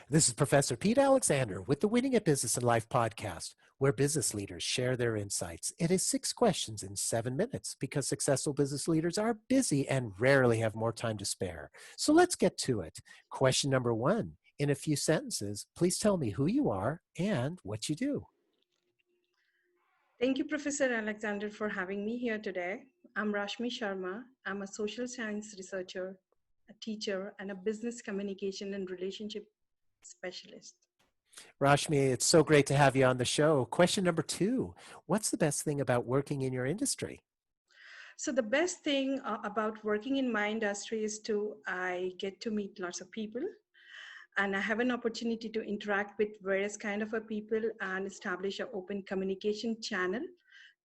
This is Professor Pete Alexander with the Winning at Business and Life podcast, where business leaders share their insights. It is 6 questions in 7 minutes because successful business leaders are busy and rarely have more time to spare. So let's get to it. Question number 1. In a few sentences, please tell me who you are and what you do. Thank you, Professor Alexander, for having me here today. I'm Rashmi Sharma. I'm a social science researcher, a teacher, and a business communication and relationship specialist. Rashmi, it's so great to have you on the show. Question number 2. What's the best thing about working in your industry? So the best thing about working in my industry is I get to meet lots of people, and I have an opportunity to interact with various kind of people and establish an open communication channel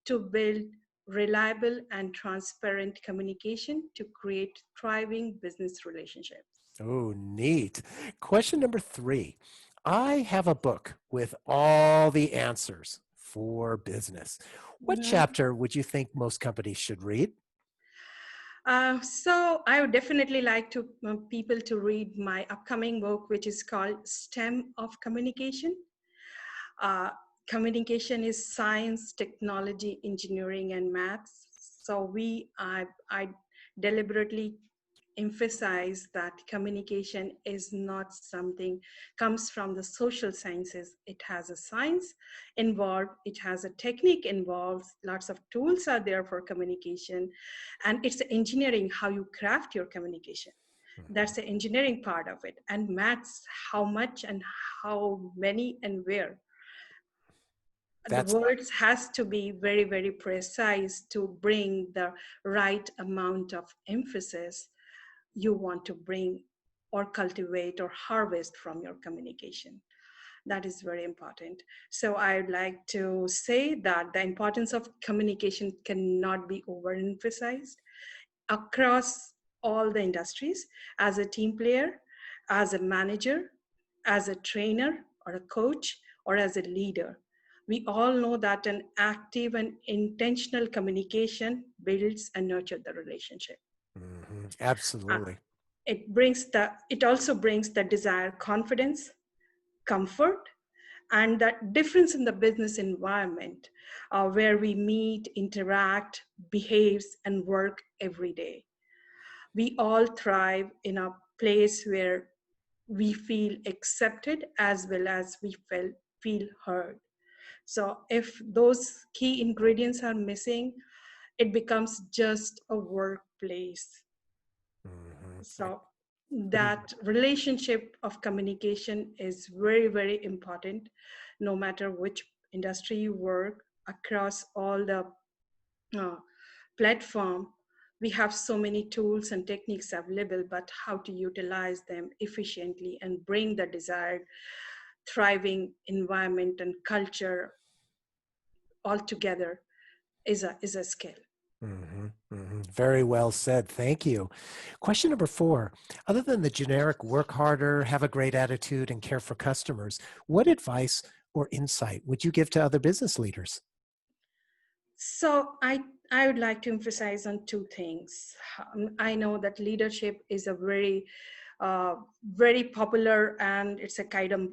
to build reliable and transparent communication to create thriving business relationships. Oh, neat. Question number 3. I have a book with all the answers for business. What Mhm. chapter would you think most companies should read? So I would definitely like to people to read my upcoming book, which is called STEM of Communication. Uh, Communication is science, technology, engineering, and maths. So I deliberately emphasize that communication is not something comes from the social sciences. It has a science involved, it has a technique involved, lots of tools are there for communication, and it's engineering, how you craft your communication. That's the engineering part of it. And maths, how much and how many and where the That's words has to be very, very precise to bring the right amount of emphasis you want to bring or cultivate or harvest from your communication. That is very important. So I'd like to say that the importance of communication cannot be overemphasized across all the industries. As a team player, as a manager, as a trainer or a coach, or as a leader, we all know that an active and intentional communication builds and nurtures the relationship. Uh, absolutely. it also brings the desired confidence, comfort, and that difference in the business environment where we meet, interact, behaves, and work every day. We all thrive in a place where we feel accepted as well as feel heard. So if those key ingredients are missing, it becomes just a workplace. I So couldn't. that relationship of communication is very, very important, no matter which industry you work across all the uh, platform. We have so many tools and techniques available, but how to utilize them efficiently and bring the desired thriving environment and culture all together is a skill. Very well said. Thank you. Question number 4. Other than the generic work harder, have a great attitude, and care for customers, what advice or insight would you give to other business leaders? So I would like to emphasize on two things. I know that leadership is a very popular and it's a kind of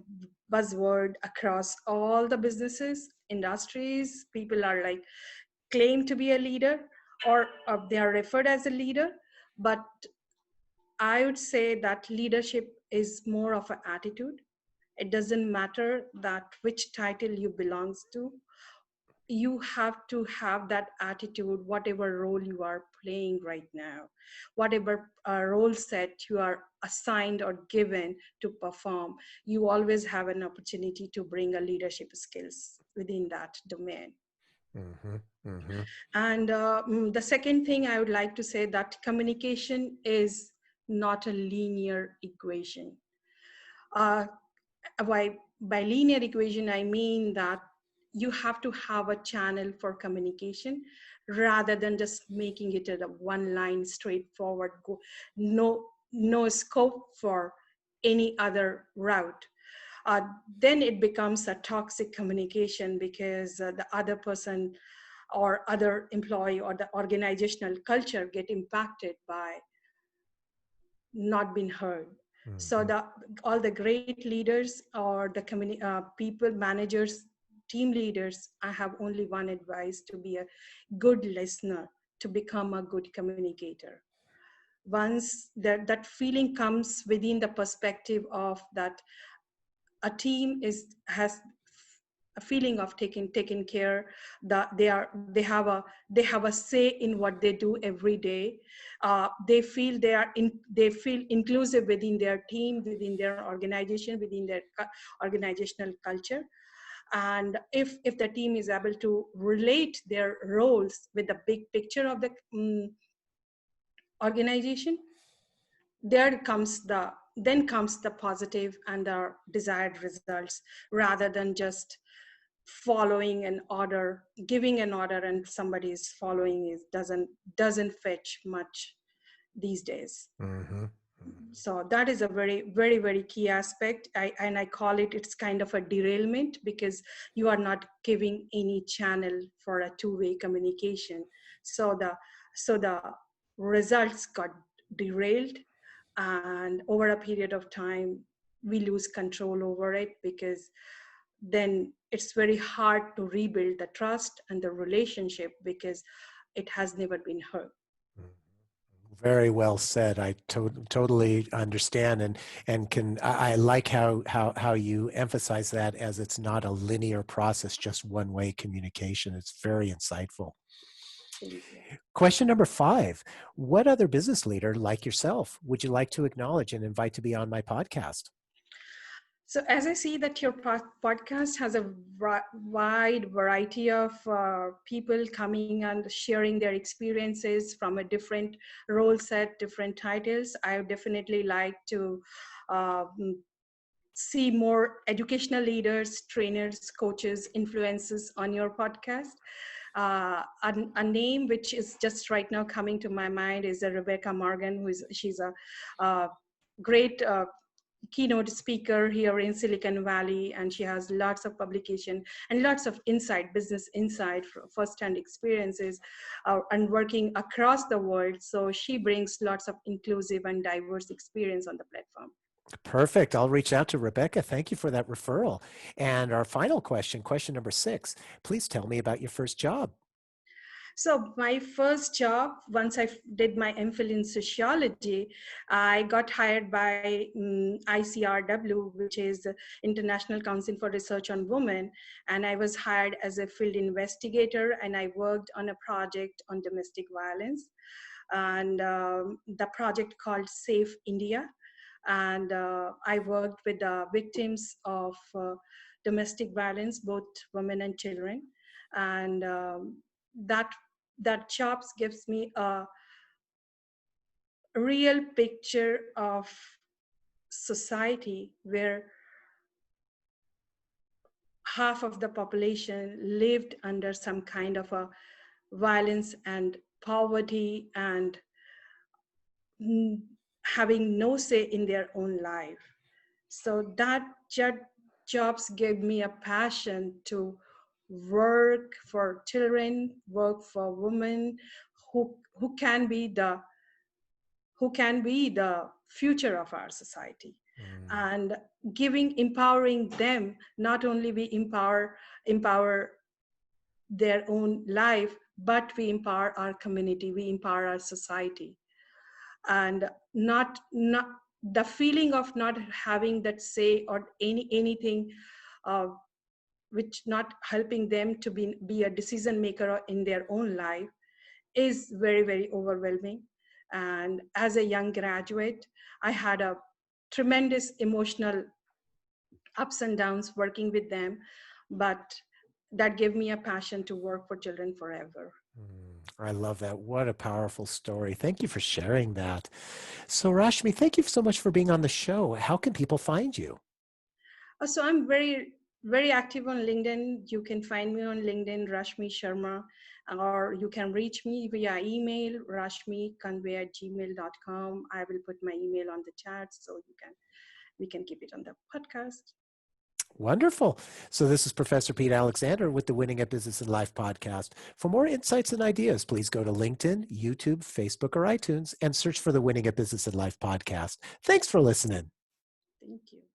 buzzword across all the businesses, industries. People are like claim to be a leader or they are referred as a leader, but I would say that leadership is more of an attitude. It doesn't matter that which title you belongs to. You have to have that attitude, whatever role you are playing right now, whatever role set you are assigned or given to perform. You always have an opportunity to bring a leadership skills within that domain. hmm hmm And the second thing I would like to say that communication is not a linear equation. Uh, by linear equation, I mean that you have to have a channel for communication rather than just making it a one line straightforward go. No scope for any other route. uh, then it becomes a toxic communication because the other person or other employee or the organizational culture get impacted by not being heard. So Mhm. the all the great leaders or the people managers, team leaders, I have only one advice: to be a good listener, to become a good communicator. Once that feeling comes within the perspective of that a team is has a feeling of taking care, that they have a say in what they do every day. They feel they feel inclusive within their team, within their organization, within their organizational culture. And if the team is able to relate their roles with the big picture of the organization, there comes the then comes the positive and the desired results, rather than just following an order, giving an order and somebody is following is doesn't fetch much these days. Mhm. So that is a very key aspect. I call it, it's kind of a derailment, because you are not giving any channel for a two-way communication. So the results got derailed, and over a period of time we lose control over it, because then it's very hard to rebuild the trust and the relationship, because it has never been hurt. Mhm. Very well said. I totally understand, and I like how you emphasize that, as it's not a linear process, just one way communication. It's very insightful. Thank you. Question number 5: what other business leader like yourself would you like to acknowledge and invite to be on my podcast? So as I see that your podcast has a wide variety of people coming and sharing their experiences from a different role set, different titles, I would definitely like to um, see more educational leaders, trainers, coaches, influencers on your podcast. A name which is just right now coming to my mind is Rebecca Morgan, she's a great keynote speaker here in Silicon Valley, and she has lots of publication and lots of insight, business insight, first-hand experiences, and working across the world. So she brings lots of inclusive and diverse experience on the platform. Perfect. I'll reach out to Rebecca. Thank you for that referral. And our final question, question number 6: please tell me about your first job. So my first job, once I did my MPhil in sociology, I got hired by ICRW, which is the International Council for Research on Women, and I was hired as a field investigator, and I worked on a project on domestic violence, and the project called Safe India. And I worked with the victims of domestic violence, both women and children. And that that jobs gives me a real picture of society where half of the population lived under some kind of a violence and poverty, and having no say in their own life. So that jobs gave me a passion to work for children, work for women who can be the future of our society. Mm, And empowering them, not only we empower their own life, but we empower our community, we empower our society. And not the feeling of not having that say or anything, uh, which not helping them to be a decision maker in their own life, is very overwhelming. And as a young graduate, I had a tremendous emotional ups and downs working with them, but that gave me a passion to work for children forever. I love that. What a powerful story. Thank you for sharing that. So, Rashmi, thank you so much for being on the show. How can people find you? So I'm very active on LinkedIn. You can find me on LinkedIn, Rashmi Sharma, or you can reach me via email, rashmikanve@gmail.com. I will put my email on the chat, so we can keep it on the podcast. Wonderful. So, this is Professor Pete Alexander with the Winning at Business and Life podcast. For more insights and ideas, please go to LinkedIn, YouTube, Facebook, or iTunes and search for the Winning at Business and Life podcast. Thanks for listening. Thank you.